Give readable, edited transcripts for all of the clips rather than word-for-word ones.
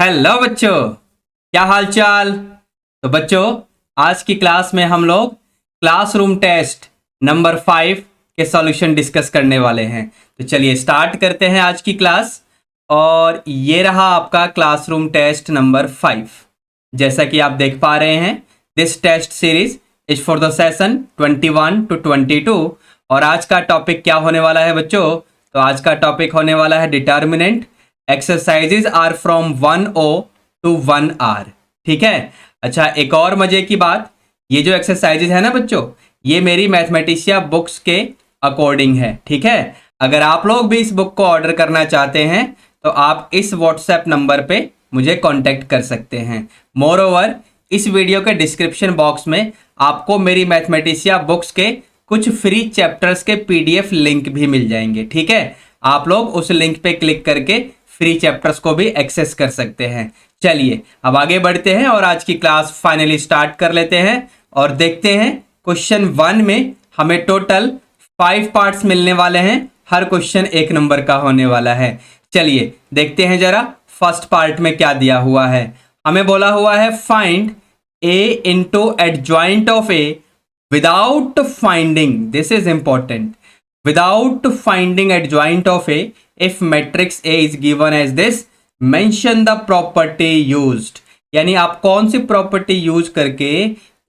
Hello बच्चों, क्या हाल चाल। तो बच्चों, आज की क्लास में हम लोग क्लासरूम टेस्ट नंबर 5 के सॉल्यूशन डिस्कस करने वाले हैं। तो चलिए स्टार्ट करते हैं आज की क्लास। और ये रहा आपका क्लासरूम टेस्ट नंबर 5। जैसा कि आप देख पा रहे हैं, this test series is for the session 21 to 22। और आज का टॉपिक क्या होने वाला है बच्चों? तो आज का टॉपिक होने वाला है determinant. Exercises are from 1O to 1R। ठीक है। अच्छा, एक और मजे की बात, ये जो एक्सरसाइजेज है ना बच्चों, ये मेरी मैथमेटिशिया बुक्स के अकॉर्डिंग है। ठीक है। अगर आप लोग भी इस बुक को ऑर्डर करना चाहते हैं तो आप इस व्हाट्सएप नंबर पे मुझे कांटेक्ट कर सकते हैं। मोर ओवर, इस वीडियो के डिस्क्रिप्शन बॉक्स में आपको मेरी मैथमेटिशिया बुक्स के कुछ फ्री चैप्टर्स के पीडीएफ लिंक भी मिल जाएंगे। ठीक है। आप लोग उस लिंक पे क्लिक करके फ्री चैप्टर्स को भी एक्सेस कर सकते हैं। चलिए अब आगे बढ़ते हैं और आज की क्लास फाइनली स्टार्ट कर लेते हैं और देखते हैं क्वेश्चन 1 में हमें टोटल 5 पार्ट्स मिलने वाले हैं। हर क्वेश्चन 1 नंबर का होने वाला है। चलिए देखते हैं जरा फर्स्ट पार्ट में क्या दिया हुआ है। हमें बोला हुआ है find a into adjoint of a without finding, this is important, without finding adjoint of a if matrix A is given as this, mention the property used। यानी आप कौन सी प्रॉपर्टी यूज करके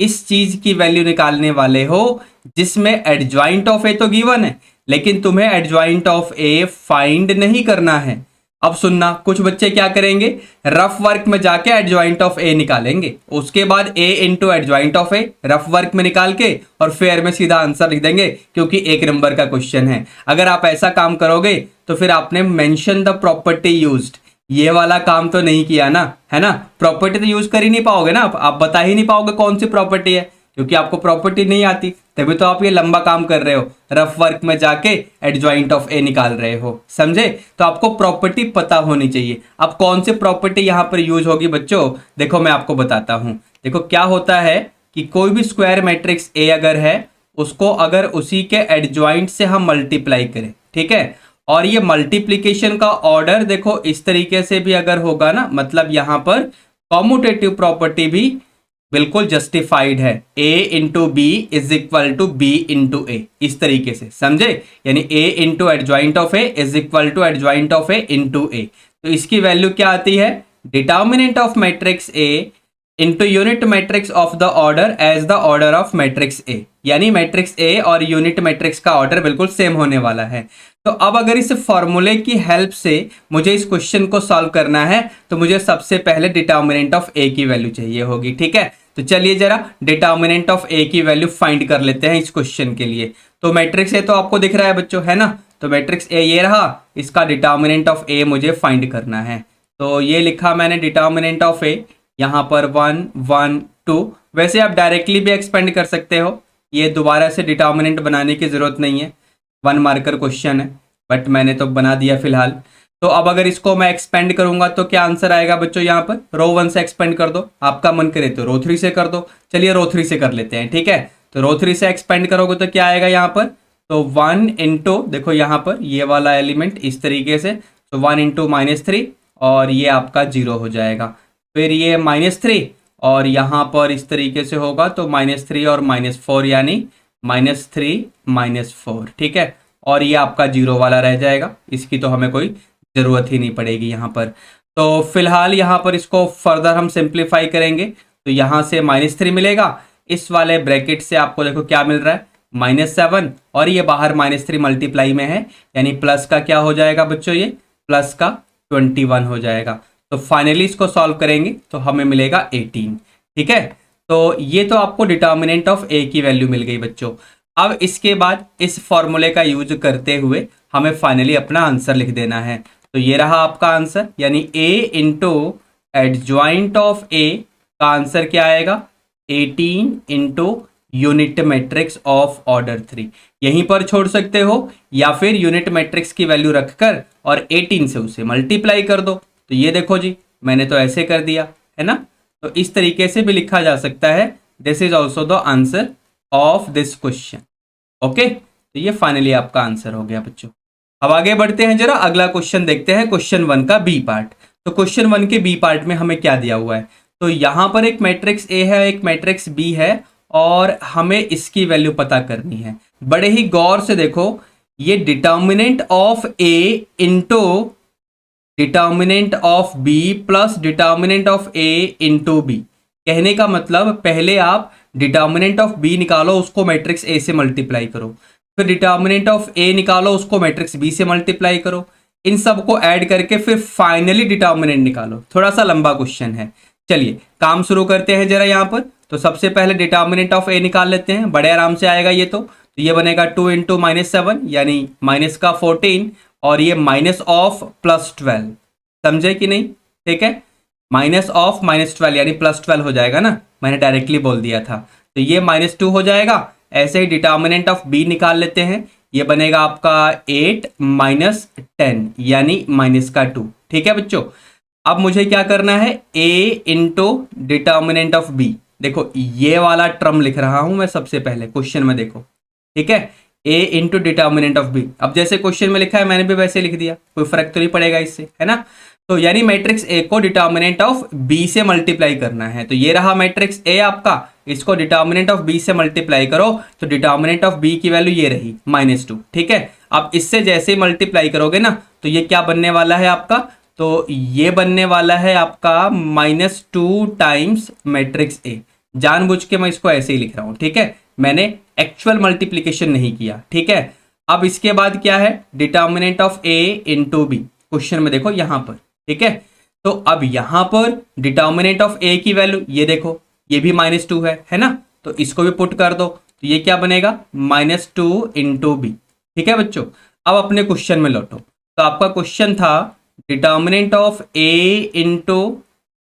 इस चीज की वैल्यू निकालने वाले हो जिसमें एडजॉइंट ऑफ ए तो गिवन है लेकिन तुम्हें एडजॉइंट ऑफ ए फाइंड नहीं करना है। अब सुनना, कुछ बच्चे क्या करेंगे, रफ वर्क में जाके एडजॉइंट ऑफ ए निकालेंगे, उसके बाद A into adjoint of A rough work में निकाल के और फेयर में सीधा आंसर लिख देंगे क्योंकि 1 नंबर का क्वेश्चन है। अगर आप ऐसा काम करोगे तो फिर आपने मेंशन द प्रॉपर्टी यूज्ड, ये वाला काम तो नहीं किया ना, है ना। प्रॉपर्टी तो यूज कर ही नहीं पाओगे ना, आप बता ही नहीं पाओगे कौन सी प्रॉपर्टी है क्योंकि आपको प्रॉपर्टी नहीं आती, तभी तो आप ये लंबा काम कर रहे हो, रफ वर्क में जाके एडजॉइंट ऑफ ए निकाल रहे हो। समझे? तो आपको प्रॉपर्टी पता होनी चाहिए। अब कौन सी प्रॉपर्टी यहां पर यूज होगी बच्चों, देखो मैं आपको बताता हूं। देखो क्या होता है कि कोई भी स्क्वायर मैट्रिक्स ए अगर है, उसको अगर उसी के एडजॉइंट से हम मल्टीप्लाई करें, ठीक है, और ये मल्टीप्लीकेशन का ऑर्डर देखो इस तरीके से भी अगर होगा ना, मतलब यहां पर कॉम्यूटेटिव प्रॉपर्टी भी बिल्कुल जस्टिफाइड है। a into B is equal to B into A, इस तरीके से, समझे। यानी a into adjoint of A is equal to adjoint of A into A. तो इसकी वैल्यू क्या आती है, determinant of matrix A into unit matrix of the order as the order of matrix A. यानी मैट्रिक्स ए और unit matrix का order बिल्कुल same होने वाला है। तो अब अगर इस फॉर्मूले की हेल्प से मुझे इस क्वेश्चन को सॉल्व करना है तो मुझे सबसे पहले डिटर्मिनेंट ऑफ ए की वैल्यू चाहिए होगी। ठीक है। तो चलिए जरा डिटर्मिनेंट ऑफ ए की वैल्यू फाइंड कर लेते हैं इस क्वेश्चन के लिए। तो मैट्रिक्स ए तो आपको दिख रहा है बच्चों, है ना। तो मैट्रिक्स ए ये रहा, इसका डिटर्मिनेंट ऑफ ए मुझे फाइंड करना है। तो ये लिखा मैंने डिटर्मिनेंट ऑफ ए, यहाँ पर 1 1 2। वैसे आप डायरेक्टली भी एक्सपेंड कर सकते हो, ये दोबारा से डिटर्मिनेंट बनाने की जरूरत नहीं है, 1 मार्कर क्वेश्चन है, बट मैंने तो बना दिया फिलहाल। तो अब अगर इसको मैं एक्सपेंड करूंगा तो क्या आंसर आएगा बच्चों, यहाँ पर रो 1 से एक्सपेंड कर दो, आपका मन करे तो रो 3 से कर दो। चलिए रो 3 से कर लेते हैं। ठीक है। तो रो 3 से एक्सपेंड करोगे तो क्या आएगा यहाँ पर, तो 1 इंटू, देखो यहाँ पर ये वाला एलिमेंट इस तरीके से, तो 1 इंटू -3 और ये आपका 0 हो जाएगा। फिर ये -3 और यहाँ पर इस तरीके से होगा तो -3 और -4 यानी -3 -4। ठीक है। और ये आपका 0 वाला रह जाएगा, इसकी तो हमें कोई जरूरत ही नहीं पड़ेगी यहाँ पर। तो फिलहाल यहाँ पर इसको फर्दर हम सिंप्लीफाई करेंगे तो यहाँ से -3 मिलेगा, इस वाले ब्रैकेट से आपको देखो क्या मिल रहा है, -7 और ये बाहर -3 मल्टीप्लाई में है, यानी प्लस का क्या हो जाएगा बच्चों, ये प्लस का 21 हो जाएगा। तो फाइनली इसको सॉल्व करेंगे तो हमें मिलेगा 18। ठीक है। तो ये तो आपको डिटर्मिनेंट ऑफ ए की वैल्यू मिल गई बच्चों। अब इसके बाद इस फॉर्मूले का यूज करते हुए हमें फाइनली अपना आंसर लिख देना है। तो ये रहा आपका आंसर, यानी a into adjoint of a का आंसर क्या आएगा, 18 into unit matrix of order 3। यहीं पर छोड़ सकते हो या फिर यूनिट मैट्रिक्स की वैल्यू रखकर और 18 से उसे मल्टीप्लाई कर दो। तो ये देखो जी, मैंने तो ऐसे कर दिया, है ना। तो इस तरीके से भी लिखा जा सकता है। This is also the answer of this question. Okay, तो ये फाइनली आपका आंसर हो गया बच्चों। अब आगे बढ़ते हैं, जरा अगला क्वेश्चन देखते हैं, क्वेश्चन 1 का बी पार्ट। तो क्वेश्चन 1 के बी पार्ट में हमें क्या दिया हुआ है, तो यहां पर एक मैट्रिक्स ए है, एक मैट्रिक्स बी है, और हमें इसकी वैल्यू पता करनी है। बड़े ही गौर से देखो, ये determinant of A into determinant of B plus determinant of A into B. कहने का मतलब पहले आप डिटर्मिनेंट ऑफ बी निकालो, उसको मैट्रिक्स ए से मल्टीप्लाई करो, फिर डिटर्मिनेंट ऑफ ए निकालो, उसको मैट्रिक्स बी से मल्टीप्लाई करो, इन सबको ऐड करके फिर फाइनली डिटर्मिनेंट निकालो। थोड़ा सा लंबा क्वेश्चन है, चलिए काम शुरू करते हैं जरा यहाँ पर। तो सबसे पहले डिटर्मिनेंट ऑफ ए निकाल लेते हैं, बड़े आराम से आएगा ये। तो ये बनेगा 2 इंटू -7 यानी माइनस का 14, और ये माइनस ऑफ +12, समझे कि नहीं? ठीक है, माइनस ऑफ -12 यानी +12 हो जाएगा ना, मैंने डायरेक्टली बोल दिया था। तो ये -2 हो जाएगा। ऐसे ही डिटर्मिनेंट ऑफ बी निकाल लेते हैं, ये बनेगा आपका 8 - 10 यानी -2। ठीक है बच्चों, अब मुझे क्या करना है, a into determinant of b। देखो ये वाला टर्म लिख रहा हूं मैं सबसे पहले क्वेश्चन में, देखो ठीक है, a into determinant of b। अब जैसे क्वेश्चन में लिखा है मैंने भी वैसे लिख दिया, कोई फर्क तो नहीं पड़ेगा इससे, है ना। तो यानी मैट्रिक्स a को डिटर्मिनेंट ऑफ b से मल्टीप्लाई करना है। तो ये रहा मैट्रिक्स a आपका, इसको डिटर्मिनेंट ऑफ b से मल्टीप्लाई करो, तो डिटर्मिनेंट ऑफ b की वैल्यू ये रही -2। ठीक है, अब इससे जैसे ही मल्टीप्लाई करोगे ना, तो ये क्या बनने वाला है आपका, तो ये बनने वाला है आपका -2 टाइम्स मैट्रिक्स ए। जानबूझ के मैं इसको ऐसे ही लिख रहा हूं, ठीक है, मैंने एक्चुअल मल्टीप्लीकेशन नहीं किया। ठीक है, अब इसके बाद क्या है, determinant of A into B, question में देखो यहां पर। ठीक है, तो अब यहां पर डिटर्मिनेंट ऑफ ए की वैल्यू ये देखो, ये भी -2 है ना, तो इसको भी पुट कर दो, तो ये क्या बनेगा, -2 इंटू बी। ठीक है बच्चों, अब अपने क्वेश्चन में लौटो। तो आपका क्वेश्चन था determinant of A into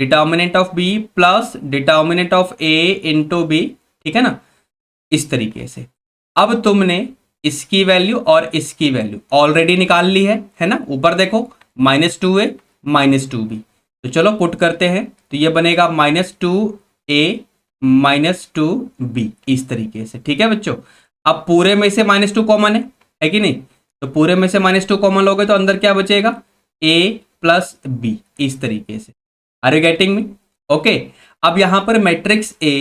determinant of B plus determinant of A into B. ठीक है ना, इस तरीके से। अब तुमने इसकी वैल्यू और इसकी वैल्यू ऑलरेडी निकाल ली है ना। ऊपर देखो -2a -2b, तो चलो पुट करते हैं, तो ये बनेगा -2a -2b इस तरीके से। ठीक है बच्चों, अब पूरे में से -2 कॉमन है कि नहीं, तो पूरे में से -2 कॉमन लोगे तो अंदर क्या बचेगा, a प्लस b इस तरीके से। Are you getting me? Okay, अब यहां पर matrix a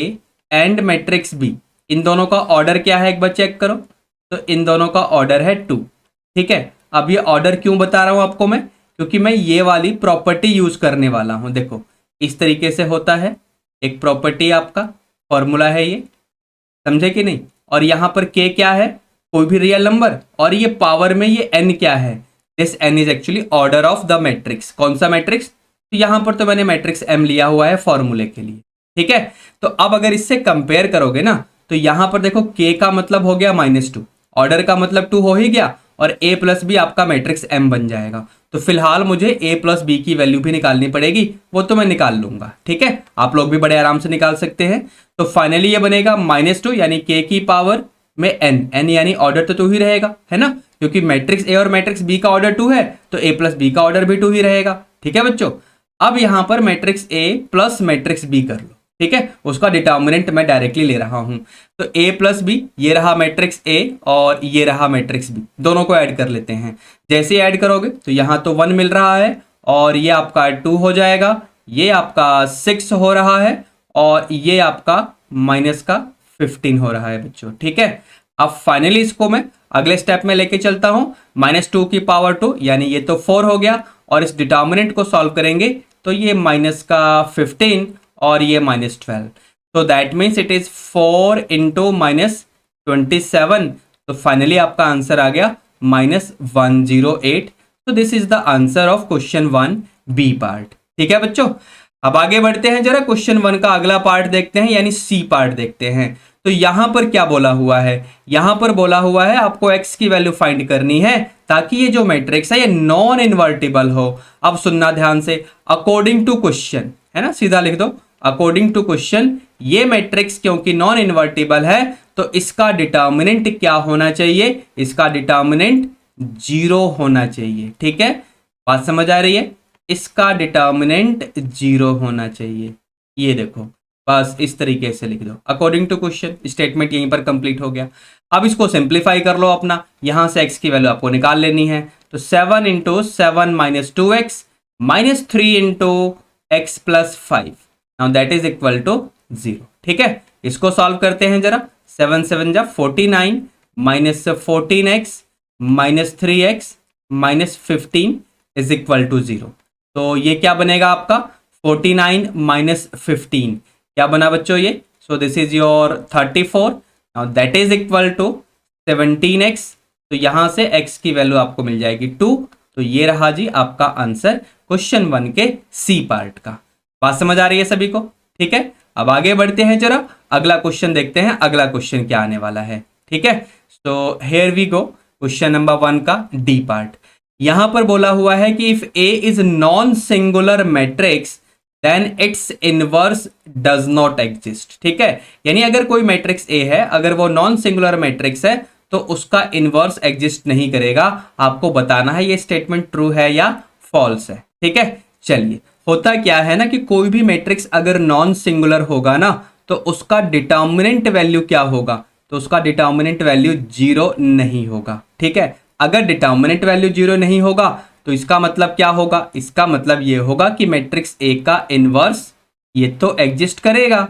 and matrix b, इन दोनों का ऑर्डर क्या है एक बार चेक करो, तो इन दोनों का ऑर्डर है 2। ठीक है, अब ये ऑर्डर क्यों बता रहा हूं आपको मैं, क्योंकि मैं ये वाली प्रॉपर्टी यूज करने वाला हूं। देखो इस तरीके से होता है, एक प्रॉपर्टी आपका फॉर्मूला है ये, समझे कि नहीं। और यहां पर k क्या है, कोई भी रियल नंबर, और ये पावर में ये n क्या है, this n is actually order of the matrix. कौन सा मैट्रिक्स, तो यहां पर तो मैंने मैट्रिक्स m लिया हुआ है फॉर्मूले के लिए। ठीक है, तो अब अगर इससे कंपेयर करोगे ना, तो यहां पर देखो k का मतलब हो गया -2, ऑर्डर का मतलब 2 हो ही गया, और a प्लस बी आपका मैट्रिक्स m बन जाएगा। तो फिलहाल मुझे a प्लस बी की वैल्यू भी निकालनी पड़ेगी, वो तो मैं निकाल लूंगा। ठीक है, आप लोग भी बड़े आराम से निकाल सकते हैं। तो फाइनली ये बनेगा -2 यानी k की पावर में n यानी ऑर्डर तो 2 ही रहेगा, है ना, क्योंकि मैट्रिक्स a और मैट्रिक्स b का ऑर्डर 2 है, तो a प्लस बी का ऑर्डर भी 2 ही रहेगा। ठीक है बच्चों, अब यहां पर matrix a plus matrix b कर लो। ठीक है, उसका डिटर्मिनेंट मैं डायरेक्टली ले रहा हूं, तो a प्लस बी, ये रहा मैट्रिक्स a और ये रहा मैट्रिक्स b, दोनों को ऐड कर लेते हैं। जैसे ही ऐड करोगे तो यहां तो 1 मिल रहा है, और ये आपका 2 हो जाएगा, ये आपका 6 हो रहा है, और ये आपका -15 हो रहा है बच्चों। ठीक है, अब फाइनली इसको मैं अगले स्टेप में लेके चलता हूं, -2 की पावर 2 यानी ये तो 4 हो गया, और इस डिटर्मिनेंट को सॉल्व करेंगे तो ये -15 और ये -12, तो that means it is 4 into -27। तो फाइनली आपका आंसर आ गया -108। तो this is the answer of question 1 B part. ठीक है बच्चों, अब आगे बढ़ते हैं, जरा क्वेश्चन 1 का अगला पार्ट देखते हैं, यानी सी पार्ट देखते हैं। तो यहां पर क्या बोला हुआ है, यहां पर बोला हुआ है आपको x की वैल्यू फाइंड करनी है, ताकि ये जो मैट्रिक्स है ये नॉन इन्वर्टिबल हो। अब सुनना ध्यान से, अकॉर्डिंग टू क्वेश्चन, है ना, सीधा लिख दो, अकॉर्डिंग टू क्वेश्चन ये मैट्रिक्स क्योंकि नॉन इन्वर्टिबल है, तो इसका डिटर्मिनेंट क्या होना चाहिए, इसका डिटर्मिनेंट 0 होना चाहिए। ठीक है, बात समझ आ रही है, इसका डिटर्मिनेंट 0 होना चाहिए। ये देखो, बस इस तरीके से लिख दो, अकॉर्डिंग टू क्वेश्चन, स्टेटमेंट यहीं पर कंप्लीट हो गया। अब इसको सिंप्लीफाई कर लो अपना, यहां से x की वैल्यू आपको निकाल लेनी है, तो 7 into 7 - 2x -3 into X plus 5, now that is equal to 0। ठीक है, इसको सॉल्व करते हैं जरा। 7 7 जा 49 minus 14x minus 3x minus 15 is equal to 0। तो ये क्या बनेगा आपका 49 माइनस 15 क्या बना बच्चों ये? So this is your 34, now that is equal to 17x। तो यहां से x की वैल्यू आपको मिल जाएगी 2। तो ये रहा जी आपका आंसर क्वेश्चन 1 के सी पार्ट का। बात समझ आ रही है सभी को? ठीक है, अब आगे बढ़ते हैं जरा, अगला क्वेश्चन देखते हैं, अगला क्वेश्चन क्या आने वाला है। ठीक है, so here we go, question number 1 का डी पार्ट। यहां पर बोला हुआ है कि if A is non singular matrix then its inverse does not exist. ठीक है, यानी अगर कोई मैट्रिक्स ए है, अगर वो नॉन सिंगुलर मैट्रिक्स है तो उसका इनवर्स एग्जिस्ट नहीं करेगा। आपको बताना है ये स्टेटमेंट ट्रू है या फॉल्स है। ठीक है, चलिए, होता क्या है ना कि कोई भी मैट्रिक्स अगर नॉन सिंगुलर होगा ना तो उसका डिटर्मिनेंट वैल्यू क्या होगा? तो उसका डिटर्मिनेंट वैल्यू 0 नहीं होगा। ठीक है, अगर डिटर्मिनेंट वैल्यू 0 नहीं होगा तो इसका मतलब क्या होगा? इसका मतलब ये होगा कि मैट्रिक्स ए का इनवर्स ये तो एग्जिस्ट करेगा,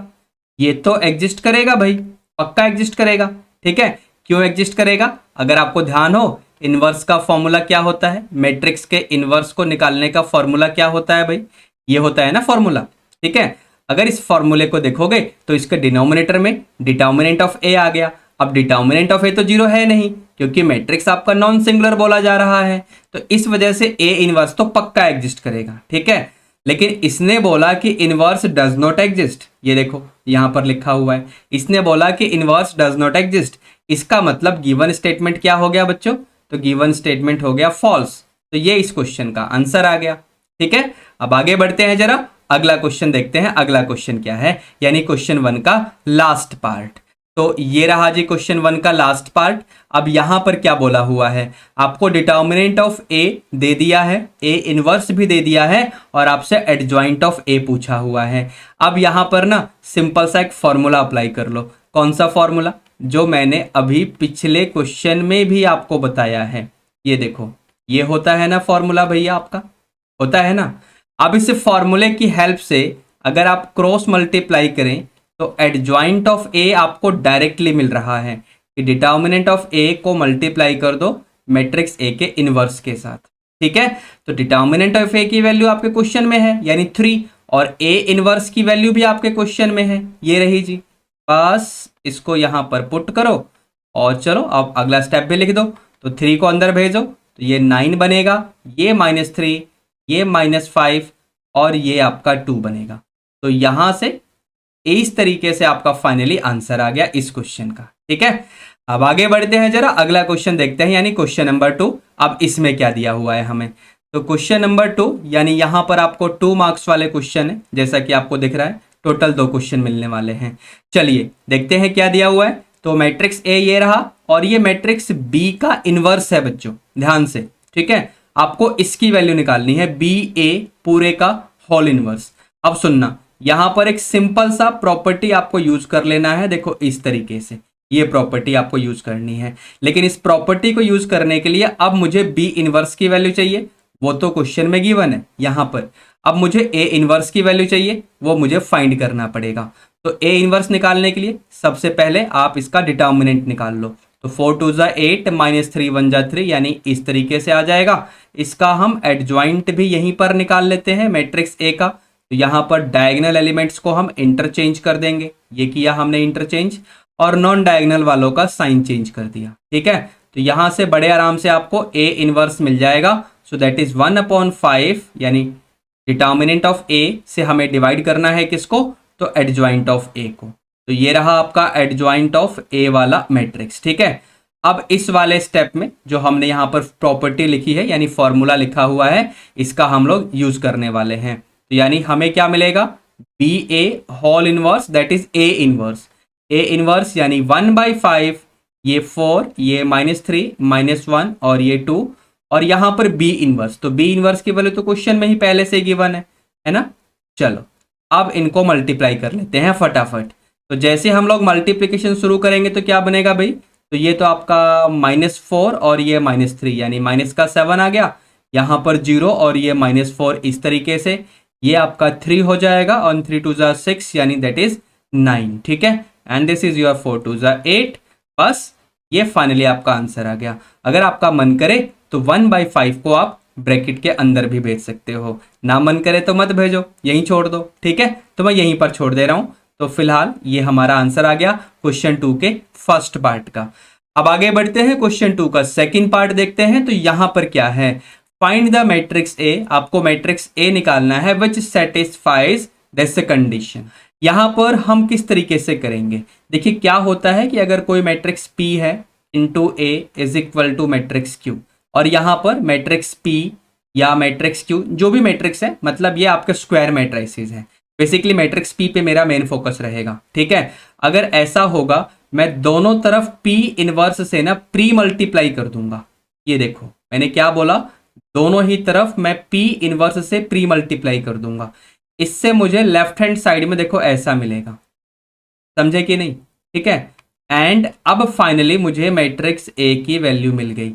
ये तो एग्जिस्ट करेगा भाई, पक्का एग्जिस्ट करेगा। ठीक है, क्यों एग्जिस्ट करेगा? अगर आपको ध्यान हो, इनवर्स का फॉर्मूला क्या होता है? मैट्रिक्स के इनवर्स को निकालने का फॉर्मूला क्या होता है भाई? ये होता है ना फॉर्मूला। ठीक है, अगर इस फॉर्मूले को देखोगे तो इसके डिनोमिनेटर में डिटर्मिनेंट ऑफ ए आ गया। अब डिटर्मिनेंट ऑफ ए तो 0 है नहीं, क्योंकि मैट्रिक्स आपका नॉन सिंगुलर बोला जा रहा है, तो इस वजह से ए इनवर्स तो पक्का एग्जिस्ट करेगा। ठीक है, लेकिन इसने बोला कि इनवर्स डज नॉट एग्जिस्ट। ये देखो यहां पर लिखा हुआ है, इसने बोला कि इनवर्स डज नॉट एग्जिस्ट। इसका मतलब गिवन स्टेटमेंट क्या हो गया बच्चों? तो गिवन स्टेटमेंट हो गया फॉल्स। तो ये इस क्वेश्चन का आंसर आ गया। ठीक है, अब आगे बढ़ते हैं जरा, अगला क्वेश्चन देखते हैं। अगला क्वेश्चन क्या है, यानी क्वेश्चन 1 का लास्ट पार्ट। तो ये रहा जी क्वेश्चन 1 का लास्ट पार्ट। अब यहां पर क्या बोला हुआ है? आपको डिटर्मिनेंट ऑफ ए दे दिया है, ए इनवर्स भी दे दिया है, और आपसे एडजॉइंट ऑफ ए पूछा हुआ है। अब यहां पर ना सिंपल सा एक फॉर्मूला अप्लाई कर लो। कौन सा फॉर्मूला? जो मैंने अभी पिछले क्वेश्चन में भी आपको बताया है। ये देखो, ये होता है ना फॉर्मूला भैया, आपका होता है ना। अब इस फॉर्मूले की हेल्प से अगर आप क्रॉस मल्टीप्लाई करें तो एडजॉइंट ऑफ ए आपको डायरेक्टली मिल रहा है कि डिटर्मिनेंट ऑफ ए को मल्टीप्लाई कर दो मैट्रिक्स ए के इनवर्स के साथ। ठीक है, तो डिटर्मिनेंट ऑफ ए की वैल्यू आपके क्वेश्चन में है यानी 3, और ए इनवर्स की वैल्यू भी आपके क्वेश्चन में है, ये रही जी। बस इसको यहां पर पुट करो और चलो अब अगला स्टेप भी लिख दो। तो 3 को अंदर भेजो तो ये 9 बनेगा, ये -3, ये -5 और ये आपका 2 बनेगा। तो यहां से इस तरीके से आपका फाइनली आंसर आ गया इस क्वेश्चन का। ठीक है, अब आगे बढ़ते हैं जरा, अगला क्वेश्चन देखते हैं, यानी क्वेश्चन नंबर 2। अब इसमें क्या दिया हुआ है हमें? तो क्वेश्चन नंबर 2, यानी यहां पर आपको 2 मार्क्स वाले क्वेश्चन है, जैसा कि आपको दिख रहा है। टोटल 2 क्वेश्चन मिलने वाले हैं। चलिए देखते हैं क्या दिया हुआ है। तो मैट्रिक्स ए ये रहा, और ये मैट्रिक्स बी का इनवर्स है बच्चों, ध्यान से। ठीक है, आपको इसकी वैल्यू निकालनी है, बी ए पूरे का होल इनवर्स। अब सुनना, यहां पर एक सिंपल सा प्रॉपर्टी आपको यूज कर लेना है। देखो इस तरीके से ये प्रॉपर्टी आपको यूज करनी है, लेकिन इस प्रॉपर्टी को यूज करने के लिए अब मुझे बी इनवर्स की वैल्यू चाहिए, वो तो क्वेश्चन में गिवन है यहां पर। अब मुझे ए इनवर्स की वैल्यू चाहिए, वो मुझे फाइंड करना पड़ेगा। तो ए इनवर्स निकालने के लिए सबसे पहले आप इसका डिटर्मिनेंट निकाल लो। तो 4 2 जा 8 -3 1 जा 3, यानी इस तरीके से आ जाएगा। इसका हम एडजॉइंट भी यहीं पर निकाल लेते हैं मैट्रिक्स ए का। तो यहाँ पर डायगोनल एलिमेंट्स को हम इंटरचेंज कर देंगे, ये किया हमने इंटरचेंज, और नॉन डायगोनल वालों का साइन चेंज कर दिया। ठीक है, तो यहाँ से बड़े आराम से आपको ए इनवर्स मिल जाएगा। सो दैट इज 1/5, यानी डिटर्मिनेंट ऑफ ए से हमें डिवाइड करना है किसको? तो एडजॉइंट ऑफ ए को। तो ये रहा आपका एडजॉइंट ऑफ ए वाला मैट्रिक्स। ठीक है, अब इस वाले स्टेप में जो हमने यहाँ पर प्रॉपर्टी लिखी है यानी फॉर्मूला लिखा हुआ है, इसका हम लोग यूज करने वाले हैं। तो यानी हमें क्या मिलेगा? B A whole inverse, that is A inverse. A inverse यानी 1/5, ये 4, ये -3 -1 और ये 2, और यहां पर बी इनवर्स। तो बी इनवर्स की वैल्यू तो क्वेश्चन में ही पहले से गिवन है ना। चलो अब इनको मल्टीप्लाई कर लेते हैं फटाफट। तो जैसे हम लोग मल्टीप्लीकेशन शुरू करेंगे तो क्या बनेगा भाई? तो ये तो आपका -4 और ये -3, यानी माइनस का 7 आ गया, यहाँ पर 0 और ये -4 इस तरीके से, ये आपका 3 हो जाएगा और 3 2 जा 6 यानी दैट इज 9, ठीक है। एंड दिस इज योर 4 2 जा 8, बस ये फाइनली आपका आंसर आ गया। अगर आपका मन करे तो 1/5 को आप ब्रैकेट के अंदर भी भेज सकते हो, ना मन करे तो मत भेजो, यहीं छोड़ दो, ठीक है। तो मैं यहीं पर छोड़ दे रहा हूं। तो फिलहाल ये हमारा आंसर आ गया क्वेश्चन 2 के फर्स्ट पार्ट का। अब आगे बढ़ते हैं, क्वेश्चन 2 का सेकंड पार्ट देखते हैं। तो यहां पर क्या है, फाइंड द मैट्रिक्स ए, आपको मैट्रिक्स ए निकालना है विच सेटिस्फाइज दिस कंडीशन। यहां पर हम किस तरीके से करेंगे, देखिए क्या होता है कि अगर कोई मैट्रिक्स पी है into A is equal to matrix Q, और यहां पर मैट्रिक्स पी या मैट्रिक्स क्यू जो भी मैट्रिक्स है, मतलब ये आपके स्क्वायर मैट्रिसेस है। बेसिकली मैट्रिक्स पी पे मेरा मेन फोकस रहेगा, ठीक है। अगर ऐसा होगा मैं दोनों तरफ पी इनवर्स से ना प्री मल्टीप्लाई कर दूंगा। ये देखो मैंने क्या बोला, दोनों ही तरफ मैं पी इनवर्स से प्री मल्टीप्लाई कर दूंगा। इससे मुझे लेफ्ट हैंड साइड में देखो ऐसा मिलेगा, समझे कि नहीं, ठीक है। एंड अब फाइनली मुझे मैट्रिक्स ए की वैल्यू मिल गई।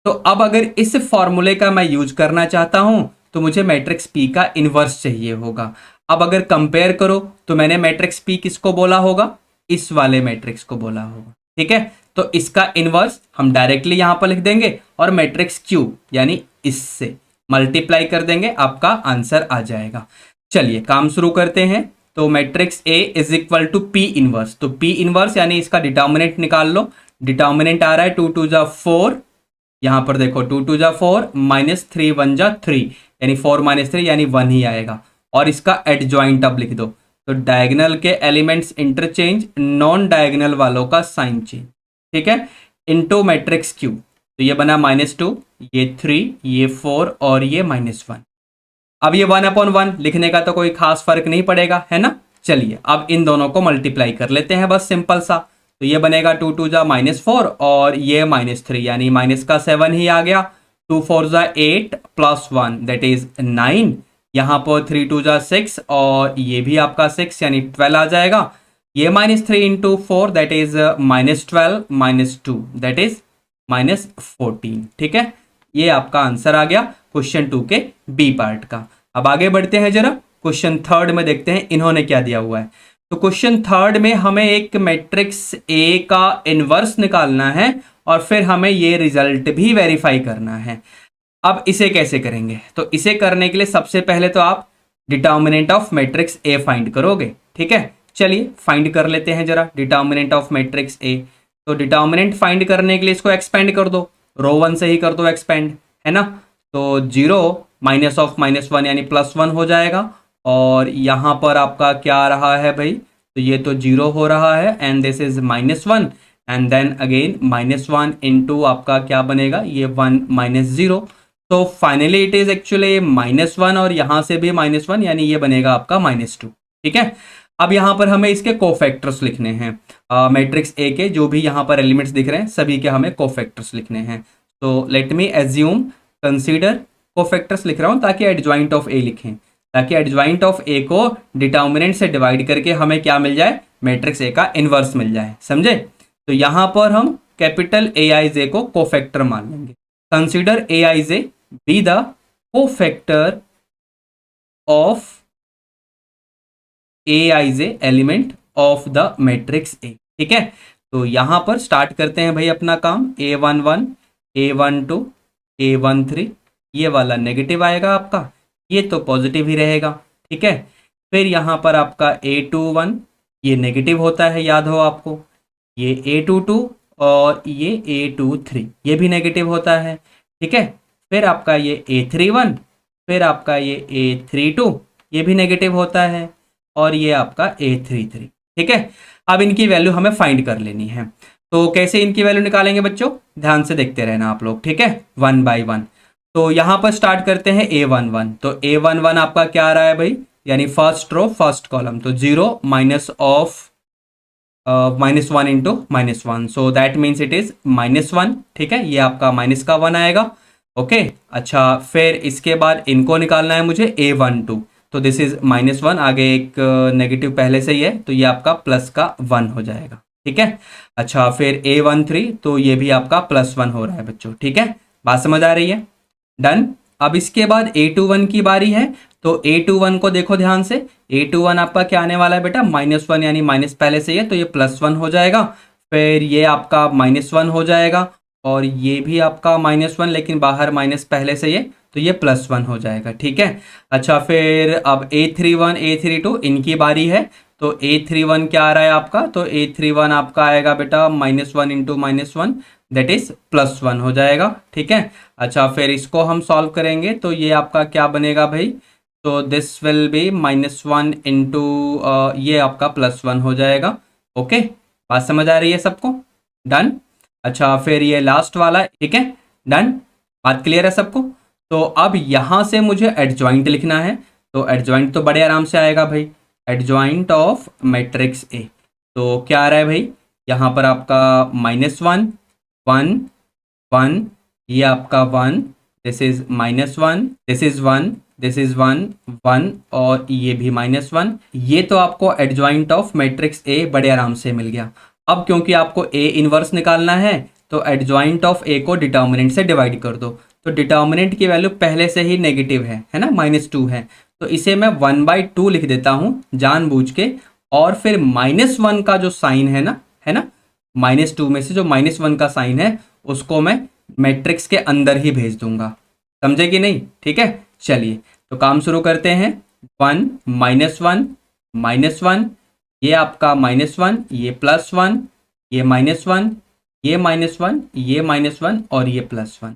तो अब अगर इस फॉर्मूले का मैं यूज करना चाहता हूं तो मुझे मैट्रिक्स पी का इनवर्स चाहिए होगा। अब अगर कंपेयर करो तो मैंने मैट्रिक्स पी किसको बोला होगा, इस वाले मैट्रिक्स को बोला होगा, ठीक है। तो इसका इनवर्स हम डायरेक्टली यहां पर लिख देंगे और मैट्रिक्स क्यू यानी इससे मल्टीप्लाई कर देंगे, आपका आंसर आ जाएगा। चलिए काम शुरू करते हैं। तो matrix A is equal to P inverse, तो पी इनवर्स यानी इसका डिटर्मिनेंट निकाल लो। डिटर्मिनेंट आ रहा है 2 2 जा 4, यहां पर देखो 2 2 जा 4 -3 1 जा 3 यानी 4 -3 यानी 1 ही आएगा। और इसका एडजॉइंट अब लिख दो। तो डायगोनल के एलिमेंट्स इंटरचेंज, नॉन डायगोनल वालों का साइन चेंज, ठीक है, इनटू मैट्रिक्स क्यू। तो ये बना -2, ये 3, ये 4 और ये -1। अब ये 1/1 लिखने का तो कोई खास फर्क नहीं पड़ेगा, है ना। चलिए अब इन दोनों को मल्टीप्लाई कर लेते हैं, बस सिंपल सा। तो ये बनेगा 2 2 जा -4 और ये -3 यानी माइनस का 7 ही आ गया। 2 4 जा 8 प्लस 1 दैट इज 9। यहाँ पर 3 2 जा 6 और ये भी आपका 6 यानी 12 आ जाएगा। ये -3 into 4 that is -12 -2 that is -14, ठीक है। ये आपका आंसर आ गया क्वेश्चन 2 के बी पार्ट का। अब आगे बढ़ते हैं जरा, क्वेश्चन थर्ड में देखते हैं इन्होंने क्या दिया हुआ है। तो क्वेश्चन थर्ड में हमें एक मैट्रिक्स ए का इनवर्स निकालना है और फिर हमें ये रिजल्ट भी वेरीफाई करना है। अब इसे कैसे करेंगे, तो इसे करने के लिए सबसे पहले तो आप determinant of matrix A find करोगे, ठीक है। चलिए फाइंड कर लेते हैं जरा डिटर्मिनेंट ऑफ मैट्रिक्स ए। तो डिटर्मिनेंट फाइंड करने के लिए इसको एक्सपेंड कर दो, रो 1 से ही कर दो एक्सपेंड, है ना। तो 0 माइनस ऑफ -1 यानी +1 हो जाएगा। और यहाँ पर आपका क्या आ रहा है भाई, तो ये तो 0 हो रहा है and this is -1 and then again -1 into आपका क्या बनेगा, ये 1 -0। तो फाइनली इट इज एक्चुअली -1 और यहाँ से भी -1 यानी ये बनेगा आपका -2, ठीक है। अब यहाँ पर हमें इसके कोफैक्टर्स लिखने हैं, मैट्रिक्स ए के जो भी यहाँ पर एलिमेंट्स दिख रहे हैं सभी के हमें कोफैक्टर्स लिखने हैं। तो let me assume consider cofactors लिख रहा हूँ ताकि एडजॉइंट ऑफ ए लिखें, ताकि एडजॉइंट ऑफ ए को डिटर्मिनेंट से डिवाइड करके हमें क्या मिल जाए, मैट्रिक्स ए का इनवर्स मिल जाए, समझे। तो यहाँ पर हम कैपिटल ए आई जे को कोफैक्टर मान लेंगे। Consider a I J be the cofactor of A I J element of the matrix A, ठीक है। तो यहां पर स्टार्ट करते हैं भाई अपना काम। A11 A12 A13 ये वाला नेगेटिव आएगा आपका, ये तो पॉजिटिव ही रहेगा, ठीक है। फिर यहां पर आपका A21 ये नेगेटिव होता है, याद हो आपको। ये A22 और ये A23 ये भी नेगेटिव होता है, ठीक है। फिर आपका ये A31, फिर आपका ये A32 ये भी नेगेटिव होता है और ये आपका A33, ठीक है। अब इनकी वैल्यू हमें फाइंड कर लेनी है। तो कैसे इनकी वैल्यू निकालेंगे बच्चों, ध्यान से देखते रहना आप लोग, ठीक है, 1 by 1। तो यहाँ पर स्टार्ट करते हैं A11। तो A11 आपका क्या आ रहा है भाई, यानी फर्स्ट रो फर्स्ट कॉलम, तो 0 minus of -1 into -1, so that means it is -1, ठीक है। ये आपका माइनस का 1 आएगा, ओके। अच्छा फिर इसके बाद इनको निकालना है मुझे A12, तो दिस इज -1, आगे एक नेगेटिव पहले से ही है तो ये आपका प्लस का 1 हो जाएगा, ठीक है। अच्छा फिर A13 तो ये भी आपका +1 हो रहा है बच्चों, ठीक है। बात समझ आ रही है, डन। अब इसके बाद A21 की बारी है। तो A21 को देखो ध्यान से, A21 आपका क्या आने वाला है बेटा, -1, यानी माइनस पहले से ही है तो ये +1 हो जाएगा। फिर ये आपका -1 हो जाएगा और ये भी आपका -1, लेकिन बाहर माइनस पहले से ही है तो ये +1 हो जाएगा। ठीक है। अच्छा, फिर अब A31 A32 इनकी बारी है। तो A31 क्या आ रहा है आपका, तो A31 आपका आएगा बेटा -1 इंटू -1, दैट इज +1 हो जाएगा। ठीक है। अच्छा, फिर इसको हम सॉल्व करेंगे तो ये आपका क्या बनेगा भाई, तो दिस विल बी -1 इंटू ये आपका +1 हो जाएगा। ओके, बात समझ आ रही है सबको? डन। अच्छा, फिर ये लास्ट वाला, ठीक है, डन, बात क्लियर है सबको? तो अब यहां से मुझे एडजॉइंट लिखना है। तो एडजॉइंट तो बड़े आराम से आएगा भाई, एडजॉइंट ऑफ मैट्रिक्स ए। तो क्या आ रहा है भाई, यहाँ पर आपका -1 1 1, ये आपका 1, this is -1, this is 1, this is 1 1 और ये भी -1। ये तो आपको एडजॉइंट ऑफ मैट्रिक्स ए बड़े आराम से मिल गया। अब क्योंकि आपको ए इनवर्स निकालना है तो एडजॉइंट ऑफ ए को डिटर्मिनेंट से डिवाइड कर दो। तो डिटर्मिनेंट की वैल्यू पहले से ही नेगेटिव है ना, -2 है। तो इसे मैं 1/2 लिख देता हूं जानबूझ के, और फिर -1 का जो साइन है ना, -2 में से जो -1 का साइन है उसको मैं मैट्रिक्स के अंदर ही भेज दूंगा। समझे कि नहीं? ठीक है, चलिए तो काम शुरू करते हैं। 1 -1 -1, ये आपका -1, ये +1, ये -1, ये -1, ये -1 और ये +1।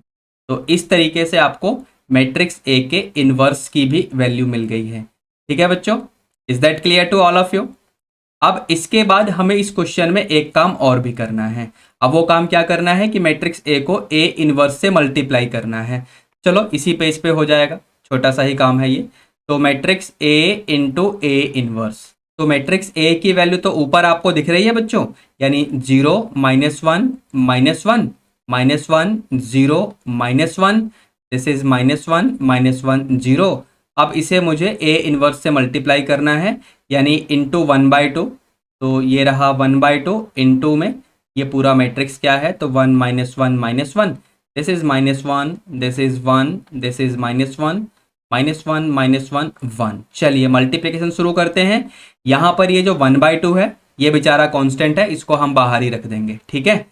तो इस तरीके से आपको मैट्रिक्स ए के इनवर्स की भी वैल्यू मिल गई है। ठीक है बच्चों, is that clear to all of you? अब इसके बाद हमें इस क्वेश्चन में एक काम और भी करना है। अब वो काम क्या करना है कि मैट्रिक्स ए को ए इनवर्स से मल्टीप्लाई करना है। चलो इसी पेज पे हो जाएगा, छोटा सा ही काम है ये। तो matrix A into A inverse, तो मैट्रिक्स ए की वैल्यू तो ऊपर आपको दिख रही है बच्चों, यानी 0 -1 -1 -1 0 -1, दिस इज -1 -1 0। अब इसे मुझे ए इनवर्स से मल्टीप्लाई करना है, यानी इंटू 1/2। तो ये रहा 1/2 इंटू में ये पूरा मैट्रिक्स क्या है, तो 1 -1 -1, this is -1, this is 1, this is -1 -1 -1 1। चलिए मल्टीप्लिकेशन शुरू करते हैं। यहाँ पर ये जो 1/2 है ये बेचारा कांस्टेंट है, इसको हम बाहर ही रख देंगे। ठीक है,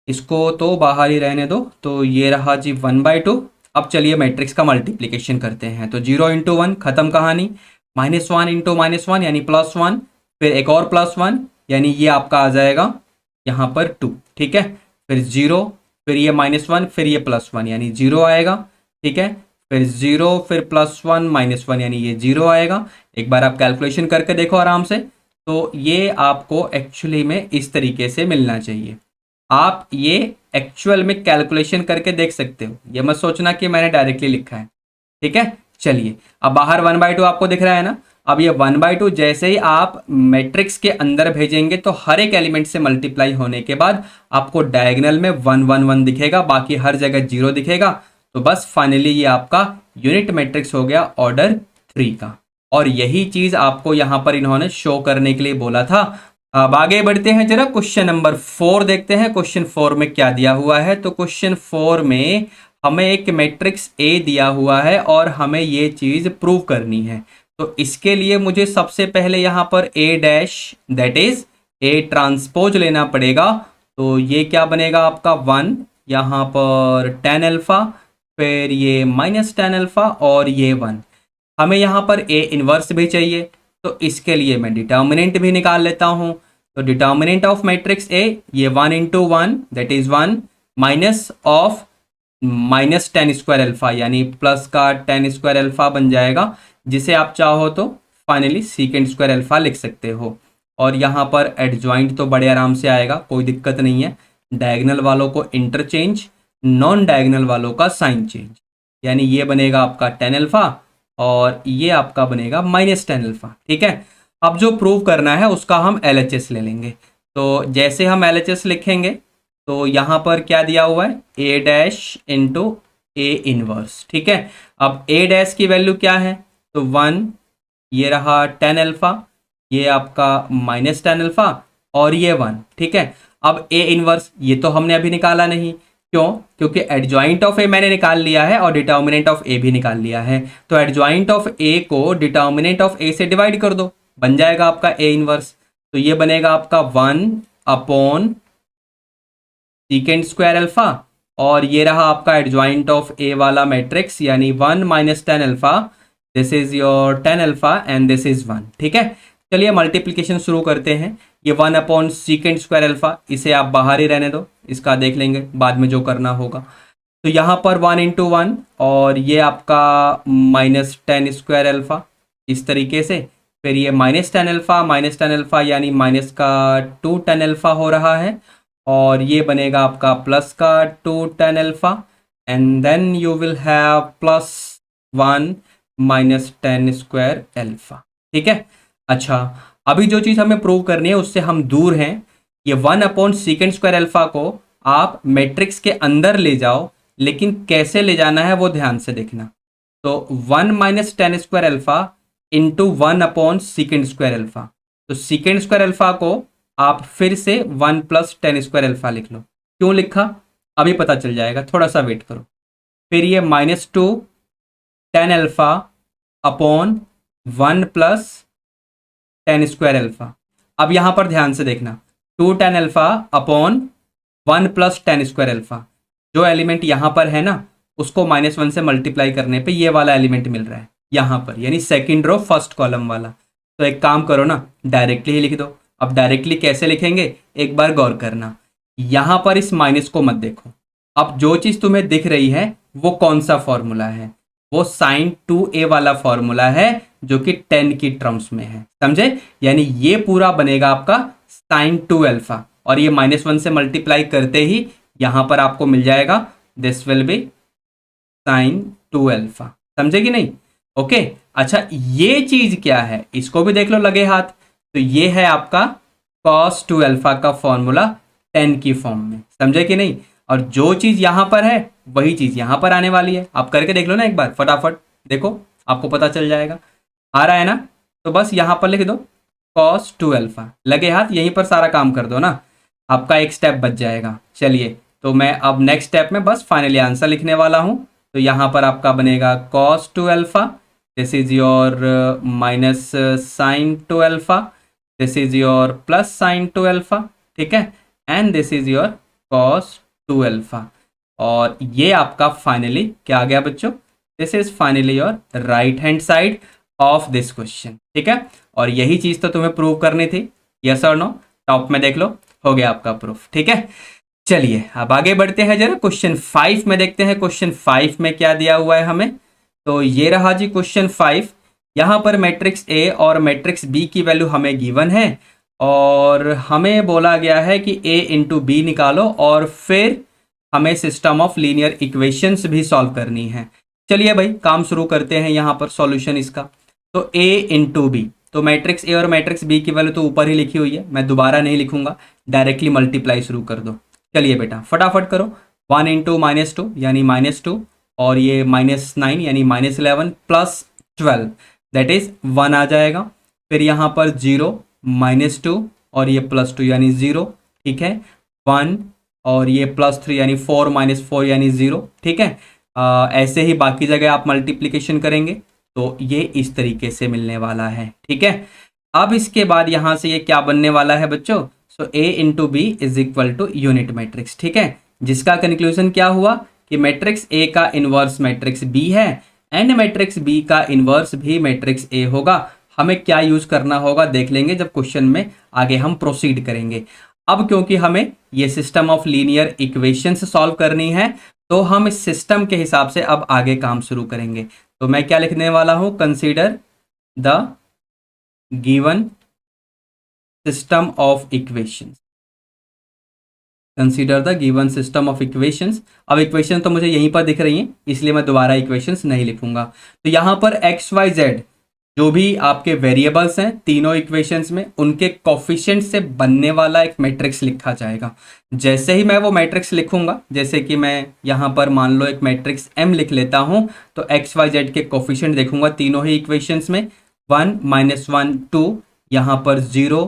इसको तो बाहर ही रहने दो। तो ये रहा जी 1/2। अब चलिए मैट्रिक्स का मल्टीप्लिकेशन करते हैं। तो 0 इंटू 1 खत्म कहानी, -1 इंटू -1 यानी +1, फिर एक और +1 यानी ये आपका आ जाएगा यहाँ पर 2। ठीक है, फिर 0, फिर ये -1, फिर ये +1 यानी 0 आएगा। ठीक है, फिर 0, फिर +1 -1 यानी ये 0 आएगा। एक बार आप कैलकुलेशन करके देखो आराम से। तो ये आपको एक्चुअली में इस तरीके से मिलना चाहिए। आप ये एक्चुअल में कैलकुलेशन करके देख सकते हो, ये मत सोचना कि मैंने डायरेक्टली लिखा है। ठीक है, चलिए अब बाहर 1/2 आपको दिख रहा है ना। अब ये 1/2 जैसे ही आप मैट्रिक्स के अंदर भेजेंगे तो हर एक एलिमेंट से मल्टीप्लाई होने के बाद आपको डायगोनल में 1 1 1 दिखेगा, बाकी हर जगह 0 दिखेगा। तो बस फाइनली ये आपका यूनिट मैट्रिक्स हो गया ऑर्डर 3 का। और यही चीज आपको यहां पर इन्होंने शो करने के लिए बोला था। अब आगे बढ़ते हैं, जरा क्वेश्चन नंबर 4 देखते हैं। क्वेश्चन 4 में क्या दिया हुआ है, तो क्वेश्चन 4 में हमें एक मैट्रिक्स ए दिया हुआ है और हमें ये चीज प्रूव करनी है। तो इसके लिए मुझे सबसे पहले यहां पर A dash that is A transpose लेना पड़ेगा। तो ये क्या बनेगा आपका 1, यहां पर tan अल्फा, फिर ये -tan अल्फा और ये 1। हमें यहां पर ए इनवर्स भी चाहिए, तो इसके लिए मैं डिटर्मिनेंट भी निकाल लेता हूं। तो डिटर्मिनेंट ऑफ मैट्रिक्स ए, ये 1 into 1 that is 1 minus of -tan² alpha, यानी प्लस का tan² अल्फा बन जाएगा, जिसे आप चाहो तो फाइनली sec² अल्फा लिख सकते हो। और यहाँ पर एडजॉइंट तो बड़े आराम से आएगा, कोई दिक्कत नहीं है। डायगोनल वालों को इंटरचेंज, नॉन डायगोनल वालों का साइन चेंज, यानी ये बनेगा आपका tan अल्फा और ये आपका बनेगा -tan अल्फा। ठीक है, अब जो प्रूव करना है उसका हम LHS ले लेंगे। तो जैसे हम LHS लिखेंगे तो यहाँ पर क्या दिया हुआ है, ए डैश इंटू ए इनवर्स। ठीक है, अब ए डैश की वैल्यू क्या है, तो 1, ये रहा tan अल्फा, ये आपका -tan अल्फा और ये 1। ठीक है, अब ए इनवर्स ये तो हमने अभी निकाला नहीं, क्यों? क्योंकि एडजॉइंट ऑफ ए मैंने निकाल लिया है और डिटर्मिनेंट ऑफ ए भी निकाल लिया है। तो एडजॉइंट ऑफ ए को डिटर्मिनेंट ऑफ ए से डिवाइड कर दो, बन जाएगा आपका ए इनवर्स। तो ये बनेगा आपका 1 सीकेंड स्क्वायर अल्फा, और ये रहा आपका एडजॉइंट ऑफ ए वाला मैट्रिक्स, यानी 1 minus 10 alpha, this is your 10 alpha and this is 1। ठीक है, चलिए मल्टीप्लीकेशन शुरू करते हैं। ये 1 सीकेंड स्क्वायर अल्फा, इसे आप बाहर ही रहने दो, इसका देख लेंगे बाद में जो करना होगा। तो यहाँ पर 1 इंटू 1, और ये आपका माइनस 10 स्क्वायर अल्फा इस तरीके से। फिर ये माइनस 10 अल्फा यानी माइनस का 2 10 अल्फा हो रहा है, और ये बनेगा आपका प्लस का 2 10 alpha, and then you will have plus 1 minus 10 square alpha. ठीक है, अच्छा अभी जो चीज़ हमें प्रूव करनी है उससे हम दूर हैं। ये 1 सीकेंड स्क्वायर अल्फा को आप मैट्रिक्स के अंदर ले जाओ, लेकिन कैसे ले जाना है वो ध्यान से देखना। तो 1 minus 10 square alpha into 1 secant square alpha, तो सीकेंड स्क्वायर अल्फा को आप फिर से 1 प्लस 10 स्क्वायर अल्फा लिख लो। क्यों लिखा अभी पता चल जाएगा, थोड़ा सा वेट करो। फिर ये -2 10 alpha upon 1 plus 10 square alpha. अब यहां पर ध्यान से देखना, 2 10 alpha upon 1 plus 10 square alpha, जो एलिमेंट यहां पर है ना उसको -1 से मल्टीप्लाई करने पे ये वाला एलिमेंट मिल रहा है यहां पर, यानी सेकंड रो फर्स्ट कॉलम वाला। तो एक काम करो ना, डायरेक्टली ही लिख दो। अब डायरेक्टली कैसे लिखेंगे एक बार गौर करना, यहां पर इस माइनस को मत देखो। अब जो चीज तुम्हें दिख रही है वो कौन सा फॉर्मूला है, वो sin 2a वाला फॉर्मूला है जो कि 10 की टर्म्स में है, समझे? यानी ये पूरा बनेगा आपका sin 2 अल्फा, और ये -1 से मल्टीप्लाई करते ही यहां पर आपको मिल जाएगा this will be sin 2 alpha, समझे कि नहीं? ओके, अच्छा ये चीज क्या है इसको भी देख लो लगे हाथ। तो ये है आपका cos 2 अल्फा का फॉर्मूला 10 की फॉर्म में, समझे कि नहीं? और जो चीज यहां पर है वही चीज यहां पर आने वाली है। आप करके देख लो ना एक बार फटाफट, देखो आपको पता चल जाएगा। आ रहा है ना? तो बस यहां पर लिख दो cos 2 अल्फा, लगे हाथ, यहीं पर सारा काम कर दो ना, आपका एक स्टेप बच जाएगा। चलिए, तो मैं अब नेक्स्ट स्टेप में बस फाइनली आंसर लिखने वाला हूं। तो यहां पर आपका बनेगा cos 2 alpha, this is your minus sin 2 alpha, this is your plus sin 2 alpha, ठीक है, and this is your cos 2 alpha. और ये आपका फाइनली क्या आ गया बच्चों? This is finally your right hand side of this question, ठीक है। और यही चीज तो तुम्हें प्रूव करनी थी, यस और नो? टॉप में देख लो, हो गया आपका प्रूफ, ठीक है। चलिए अब आगे बढ़ते हैं, जरा क्वेश्चन 5 में देखते हैं। क्वेश्चन 5 में क्या दिया हुआ है हमें? तो ये रहा जी क्वेश्चन 5। यहाँ पर मैट्रिक्स ए और मैट्रिक्स बी की वैल्यू हमें गिवन है, और हमें बोला गया है कि ए इंटू बी निकालो, और फिर हमें सिस्टम ऑफ लीनियर इक्वेशंस भी सॉल्व करनी है। चलिए भाई काम शुरू करते हैं यहाँ पर सॉल्यूशन इसका। तो ए इंटू बी, तो मैट्रिक्स ए और मैट्रिक्स बी की वैल्यू तो ऊपर ही लिखी हुई है, मैं दोबारा नहीं लिखूंगा, डायरेक्टली मल्टीप्लाई शुरू कर दो। चलिए बेटा फटाफट करो, 1 इंटू -2 यानी -2, और ये -9 यानी -11 प्लस 12 दैट इज 1 आ जाएगा। फिर यहाँ पर 0 -2 और ये +2 यानी 0, ठीक है, 1 और ये +3 यानी 4 -4 यानी 0, ठीक है। ऐसे ही बाकी जगह आप मल्टीप्लिकेशन करेंगे तो ये इस तरीके से मिलने वाला है, ठीक है। अब इसके बाद यहाँ से ये क्या बनने वाला है बच्चों? So A into B is equal to unit matrix, ठीक है, जिसका कंक्लूजन क्या हुआ कि मैट्रिक्स ए का इनवर्स मैट्रिक्स बी है, एंड मैट्रिक्स बी का इनवर्स भी मैट्रिक्स ए होगा। हमें क्या यूज करना होगा देख लेंगे जब क्वेश्चन में आगे हम प्रोसीड करेंगे। अब क्योंकि हमें ये system of linear equations solve करनी है, तो हम इस सिस्टम के हिसाब से अब आगे काम शुरू करेंगे। तो मैं क्या लिखने वाला हूं? Consider the given system of equations, consider the given system of equations. अब इक्वेशन तो मुझे यहीं पर दिख रही हैं, इसलिए मैं दोबारा इक्वेशंस नहीं लिखूंगा। तो यहां पर एक्स वाई जेड जो भी आपके वेरिएबल्स हैं तीनों इक्वेशंस में, उनके कोफिशिएंट से बनने वाला एक मैट्रिक्स लिखा जाएगा। जैसे ही मैं वो मैट्रिक्स लिखूंगा, जैसे कि मैं यहाँ पर मान लो एक मैट्रिक्स M लिख लेता हूँ, तो एक्स वाई जेड के कोफिशिएंट देखूंगा तीनों ही इक्वेशंस में, 1 -1 2, यहाँ पर 0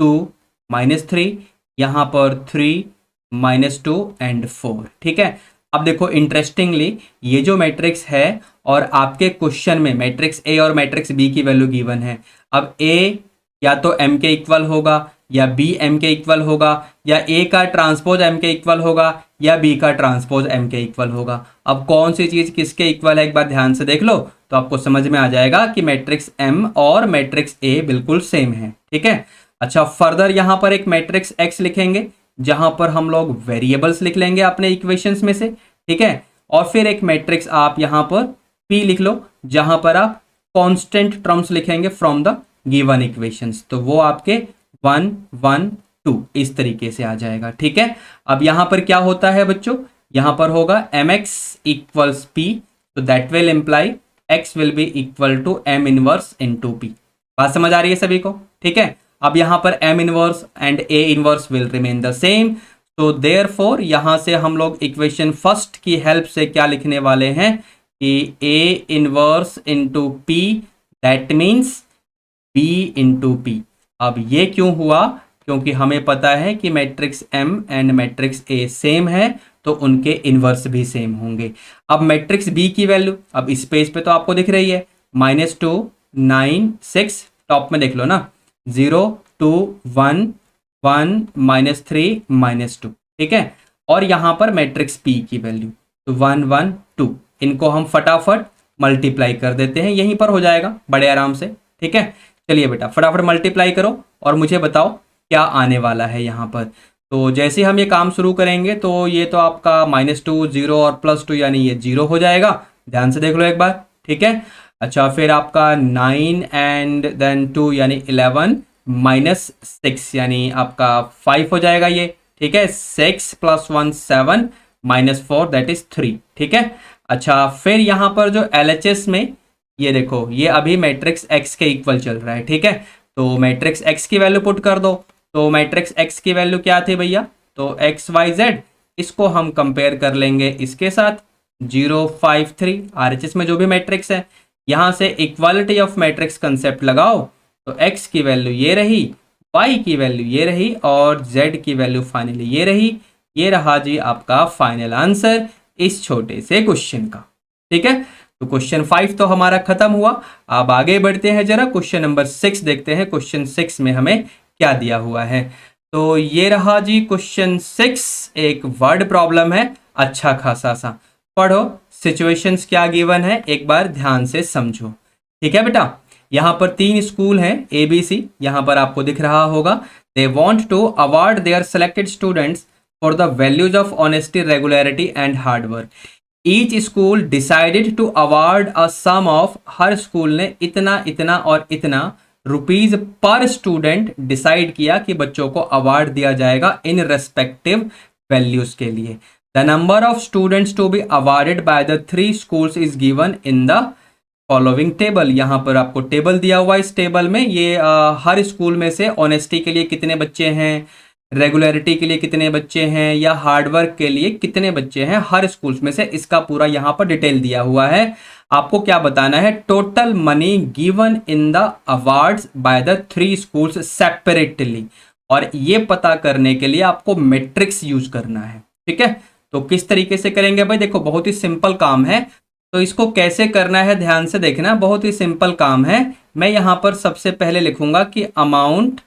2 -3, यहाँ पर 3 -2 एंड 4। ठीक है, अब देखो इंटरेस्टिंगली ये जो मैट्रिक्स है और आपके क्वेश्चन में मैट्रिक्स ए और मैट्रिक्स बी की वैल्यू गिवन है। अब ए या तो एम के इक्वल होगा, या बी एम के इक्वल होगा, या ए का ट्रांसपोज एम के इक्वल होगा, या बी का ट्रांसपोज एम के इक्वल होगा। अब कौन सी चीज किसके इक्वल है एक बार ध्यान से देख लो तो आपको समझ में आ जाएगा कि मैट्रिक्स एम और मैट्रिक्स ए बिल्कुल सेम है। ठीक है, अच्छा फर्दर यहां पर एक मैट्रिक्स एक्स लिखेंगे जहां पर हम लोग वेरिएबल्स लिख लेंगे अपने इक्वेशंस में से। ठीक है, और फिर एक मैट्रिक्स आप यहां पर पी लिख लो जहां पर आप कांस्टेंट टर्म्स लिखेंगे फ्रॉम द गिवन इक्वेशंस, तो वो आपके 1 1 2 इस तरीके से आ जाएगा। ठीक है, अब यहां पर क्या होता है बच्चों, यहां पर होगा mx इक्वल्स p, तो that will imply x will be equal to m inverse into p। बात समझ आ रही है सभी को? ठीक है, अब यहां पर m inverse and a inverse will remain the same, तो देयरफॉर यहां से हम लोग इक्वेशन फर्स्ट की हेल्प से क्या लिखने वाले हैं कि a inverse into p that means b into p। अब ये क्यों हुआ, क्योंकि हमें पता है कि matrix m and matrix a same है तो उनके इनवर्स भी सेम होंगे। अब मैट्रिक्स b की वैल्यू अब इस पेज पे तो आपको दिख रही है -2 9 6, टॉप में देख लो ना 0 2 1 1 -3 -2। ठीक है, और यहां पर मैट्रिक्स p की वैल्यू तो 1 1 2, इनको हम फटाफट मल्टीप्लाई कर देते हैं, यहीं पर हो जाएगा बड़े आराम से। ठीक है, चलिए बेटा फटाफट मल्टीप्लाई करो और मुझे बताओ क्या आने वाला है यहाँ पर। तो जैसे हम ये काम शुरू करेंगे तो ये तो आपका -2 0 और +2 यानी ये 0 हो जाएगा, ध्यान से देख लो एक बार। ठीक है, अच्छा फिर आपका 9 एंड देन 2 यानी 11 -6 यानी आपका 5 हो जाएगा ये। ठीक है, 6 + 1 7 -4 दैट इज 3। ठीक है, अच्छा फिर यहाँ पर जो LHS में ये देखो ये अभी मैट्रिक्स x के इक्वल चल रहा है। ठीक है, तो मैट्रिक्स x की वैल्यू पुट कर दो, तो मैट्रिक्स x की वैल्यू क्या थी भैया, तो x y z, इसको हम कंपेयर कर लेंगे इसके साथ 0 5 3 RHS में जो भी मैट्रिक्स है। यहां से इक्वालिटी ऑफ मैट्रिक्स कंसेप्ट लगाओ तो x की वैल्यू ये रही, y की वैल्यू ये रही और z की वैल्यू फाइनली ये रही। ये रहा जी आपका फाइनल आंसर इस छोटे से क्वेश्चन का। ठीक है, तो क्वेश्चन 5 तो हमारा खत्म हुआ। अब आगे बढ़ते हैं, जरा क्वेश्चन नंबर 6 देखते हैं। क्वेश्चन 6 में हमें क्या दिया हुआ है, तो ये रहा जी क्वेश्चन 6, एक वर्ड प्रॉब्लम है अच्छा खासा सा। पढ़ो, सिचुएशंस क्या गिवन है एक बार ध्यान से समझो। ठीक है बेटा, यहाँ पर 3 स्कूल हैं ABC, यहाँ पर आपको दिख रहा होगा। They want to award their selected students for the values of honesty regularity and hard work. Each school decided to award a sum of, हर स्कूल ने इतना इतना और इतना रुपीज पर स्टूडेंट डिसाइड किया कि बच्चों को अवार्ड दिया जाएगा इन रेस्पेक्टिव वैल्यूज के लिए। The number of students to be awarded by the 3 schools is given in the following table. यहाँ पर आपको टेबल दिया हुआ है, इस टेबल में ये हर स्कूल में से ऑनेस्टी के लिए कितने बच्चे हैं, रेगुलरिटी के लिए कितने बच्चे हैं, या हार्डवर्क के लिए कितने बच्चे हैं हर स्कूल्स में से, इसका पूरा यहाँ पर डिटेल दिया हुआ है। आपको क्या बताना है, total money given in the awards bye the 3 schools separately, और ये पता करने के लिए आपको मैट्रिक्स यूज करना है। ठीक है, तो किस तरीके से करेंगे भाई, देखो बहुत ही सिंपल काम है, तो इसको कैसे करना है ध्यान से देखना, बहुत ही सिंपल काम है। मैं यहाँ पर सबसे पहले लिखूंगा कि amount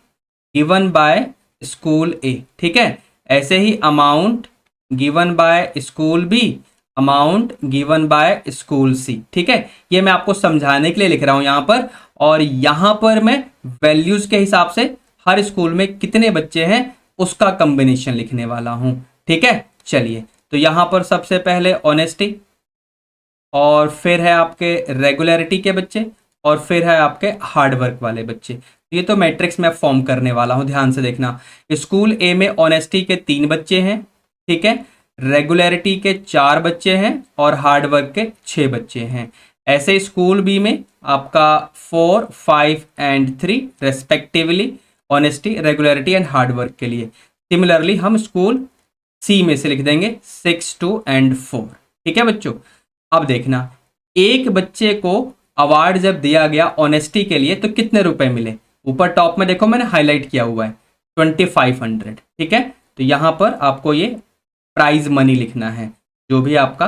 given by school A. ठीक है, ऐसे ही amount given by school B, amount given by school C. ठीक है, ये मैं आपको समझाने के लिए लिख रहा हूं यहां पर, और यहां पर मैं वैल्यूज के हिसाब से हर स्कूल में कितने बच्चे हैं उसका कॉम्बिनेशन लिखने वाला हूं। ठीक है, चलिए तो यहां पर सबसे पहले ऑनेस्टी, और फिर है आपके रेगुलरिटी के बच्चे, और फिर है आपके हार्डवर्क वाले बच्चे। ये तो मैट्रिक्स में फॉर्म करने वाला हूं, ध्यान से देखना। स्कूल ए में ऑनेस्टी के 3 बच्चे हैं, ठीक है, रेगुलरिटी के 4 बच्चे हैं और हार्डवर्क के 6 बच्चे हैं। ऐसे स्कूल बी में आपका 4 5 and 3 respectively honesty, regularity and hard work के लिए। सिमिलरली हम स्कूल सी में से लिख देंगे 6 2 एंड 4। ठीक है बच्चों, अब देखना एक बच्चे को अवार्ड जब दिया गया ऑनेस्टी के लिए तो कितने रुपए मिले, ऊपर टॉप में देखो मैंने हाईलाइट किया हुआ है 2500। ठीक है, तो यहाँ पर आपको ये प्राइज मनी लिखना है, जो भी आपका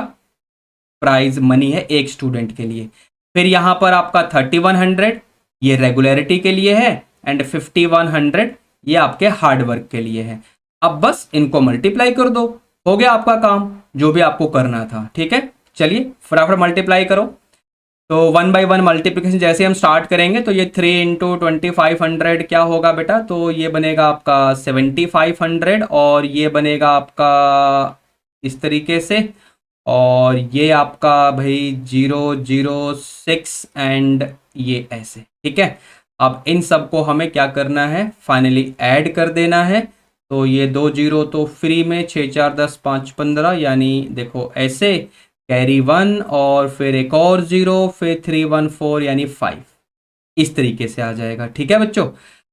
प्राइज मनी है एक स्टूडेंट के लिए। फिर यहाँ पर आपका 3100 ये रेगुलरिटी के लिए है एंड 5100 ये आपके हार्ड वर्क के लिए है। अब बस इनको मल्टीप्लाई कर दो, हो गया आपका काम जो भी आपको करना था। ठीक है, चलिए फटाफट मल्टीप्लाई करो। तो 1 बाई 1 मल्टीप्लिकेशन जैसे हम स्टार्ट करेंगे तो ये 3 इंटू 2500 क्या होगा बेटा, तो ये बनेगा आपका 7500 और ये बनेगा आपका इस तरीके से, और ये आपका भाई 006 एंड ये ऐसे। ठीक है, अब इन सब को हमें क्या करना है, फाइनली ऐड कर देना है। तो ये 2 जीरो तो फ्री में, 6 4 10 5 15, यानी देखो ऐसे कैरी 1 और फिर एक और 0, फिर 3 1 4 यानी 5, इस तरीके से आ जाएगा। ठीक है बच्चों,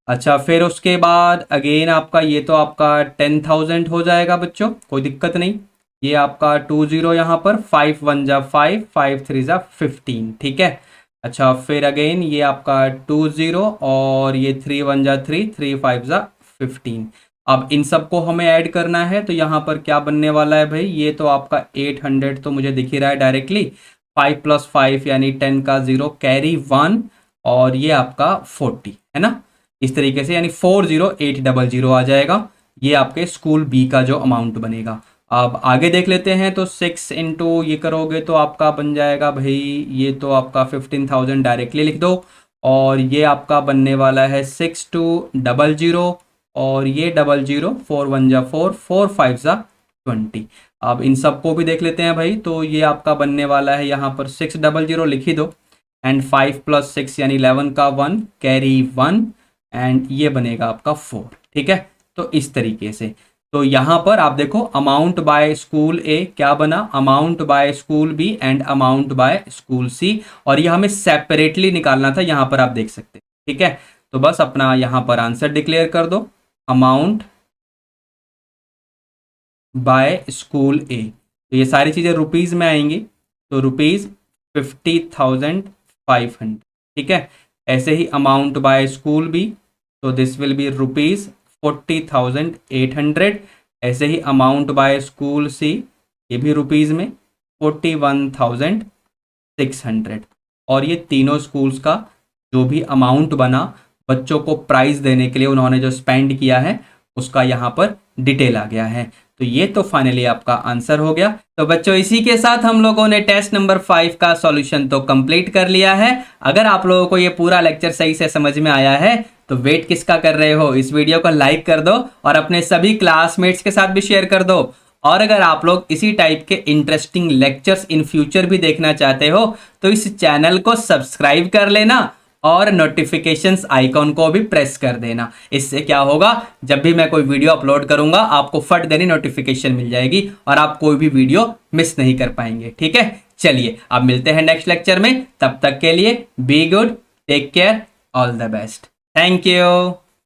अच्छा फिर उसके बाद अगेन आपका ये तो आपका 10,000 हो जाएगा बच्चों, कोई दिक्कत नहीं। ये आपका 2 0 यहाँ पर, 5 1 जा 5, 5 3 जा 15। ठीक है, अच्छा फिर अगेन ये आपका 2 0 और ये 3 1 जा 3, 3 5 जा 15। अब इन सबको हमें ऐड करना है, तो यहाँ पर क्या बनने वाला है भाई, ये तो आपका 800 तो मुझे दिख ही रहा है डायरेक्टली, 5 + 5 यानी 10 का 0, कैरी 1 और ये आपका 40 है ना, इस तरीके से, यानी 40800 आ जाएगा। ये आपके स्कूल बी का जो अमाउंट बनेगा। अब आगे देख लेते हैं, तो 6 इंटू ये करोगे तो आपका बन जाएगा भाई, ये तो आपका 15,000 डायरेक्टली लिख दो, और ये आपका बनने वाला है 6200 और ये 00, 4 1 जा 4, 4 5 जा 20। अब इन सबको भी देख लेते हैं भाई, तो ये आपका बनने वाला है यहाँ पर 600 लिख ही दो, एंड 5 + 6 यानी 11 का 1, कैरी 1 एंड ये बनेगा आपका 4। ठीक है, तो इस तरीके से, तो यहाँ पर आप देखो अमाउंट बाय स्कूल ए क्या बना, amount by school B and amount by school C, और ये हमें सेपरेटली निकालना था, यहाँ पर आप देख सकते हैं। ठीक है, तो बस अपना यहाँ पर आंसर डिक्लेयर कर दो, अमाउंट बाय स्कूल ए। तो ये सारी चीज़ें रुपीज़ में आएंगी, तो रुपीज़ 50,500। ठीक है, ऐसे ही अमाउंट बाय स्कूल बी, तो दिस विल बी रुपीज़ 40,800। ऐसे ही अमाउंट बाय स्कूल सी, ये भी रुपीज़ में 41,600। और ये तीनों स्कूल्स का जो भी अमाउंट बना बच्चों को प्राइज देने के लिए उन्होंने जो स्पेंड किया है उसका यहाँ पर डिटेल आ गया है। तो ये तो फाइनली आपका आंसर हो गया। तो बच्चों इसी के साथ हम लोगों ने टेस्ट नंबर 5 का सॉल्यूशन तो कंप्लीट कर लिया है। अगर आप लोगों को ये पूरा लेक्चर सही से समझ में आया है तो वेट किसका कर रहे हो, इस वीडियो को लाइक कर दो और अपने सभी क्लासमेट्स के साथ भी शेयर कर दो। और अगर आप लोग इसी टाइप के इंटरेस्टिंग लेक्चर्स इन फ्यूचर भी देखना चाहते हो तो इस चैनल को सब्सक्राइब कर लेना और नोटिफिकेशंस आइकॉन को भी प्रेस कर देना। इससे क्या होगा, जब भी मैं कोई वीडियो अपलोड करूंगा आपको फट देनी नोटिफिकेशन मिल जाएगी और आप कोई भी वीडियो मिस नहीं कर पाएंगे। ठीक है, चलिए अब मिलते हैं नेक्स्ट लेक्चर में, तब तक के लिए be good, take care, all the best, thank you.